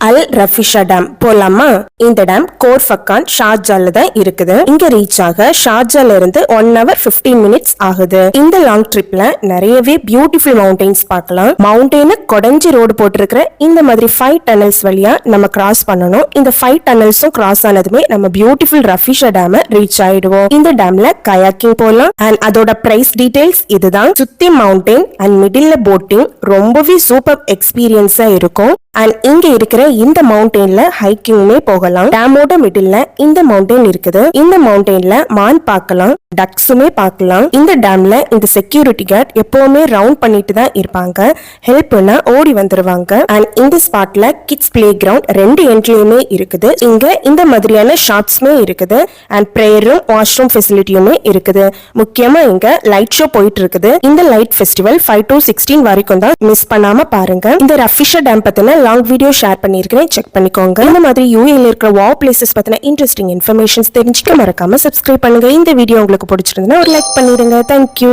அல் ரஃபிஷா dam போலாமா? இந்த dam கோர்ஃபக்கான் ஷார்ஜால தான் இருக்குது. இங்க ரீச் ஆக ஷார்ஜால இருந்து 1 hour 15 minutes ஆகுது. இந்த லாங் ட்ரிப்ல நிறையவே பியூட்டிஃபுல் மவுண்டெயின்ஸ் பார்க்கலாம். மவுண்டெயின கொடைஞ்சி ரோடு போட்டிருக்கிற இந்த மாதிரி 5 டனல்ஸ் வழியா நம்ம கிராஸ் பண்ணணும். இந்த 5 டனல்ஸும் கிராஸ் ஆனதுமே நம்ம பியூட்டிஃபுல் ரஃபிஷா டேம் ரீச் ஆயிடுவோம். இந்த டேம்ல கயாக்கிங் போலாம். அண்ட் அதோட பிரைஸ் டீடைல்ஸ் இதுதான். சுத்தி மவுண்டெயின் அண்ட் மிடில்ல போட்டிங் ரொம்பவே சூப்பர் எக்ஸ்பீரியன்ஸா இருக்கும். அண்ட் இங்க இருக்கிற இந்த மவுண்டெயின்ல ஹைக்கிங்குமே போகலாம். டேமோட மிடில்ல இந்த மவுண்டெயின் இருக்குது. இந்த மவுண்டெயின்ல மான் பார்க்கலாம், டக்ஸுமே பார்க்கலாம். இந்த டேம்ல இந்த செக்யூரிட்டி கார்டு எப்பவுமே ரவுண்ட் பண்ணிட்டு தான் இருப்பாங்க. ஹெல்ப்னா ஓடி வந்துருவாங்க. அண்ட் இந்த ஸ்பாட்ல கிட்ஸ் பிளே கிரவுண்ட் 2 என்ட்ரியுமே இருக்குது. இங்க இந்த மாதிரியான ஷாப்ஸ்மே இருக்குது. அண்ட் பிரேயர் ரூம், வாஷ்ரூம் ஃபெசிலிட்டியுமே இருக்குது. முக்கியமா இங்க லைட் ஷோ போயிட்டு இருக்குது. இந்த லைட் ஃபெஸ்டிவல் 5 to 16 வரைக்கும் தான். மிஸ் பண்ணாம பாருங்க. இந்த ரஃபிஷா டேம் பத்தின லாங் வீடியோ ஷேர் பண்ணிருக்கேன், செக் பண்ணிக்கோங்க. இந்த மாதிரி யூஏல இருக்கிற வாவ் பிளேசஸ் பத்தின இன்ட்ரெஸ்டிங் இன்ஃபர்மேஷன்ஸ் தெரிஞ்சுக்க மறக்காம சப்ஸ்கிரைப் பண்ணுங்க. இந்த வீடியோ உங்களுக்கு பிடிச்சிருந்தா ஒரு லைக் பண்ணிடுங்க. தேங்க்யூ.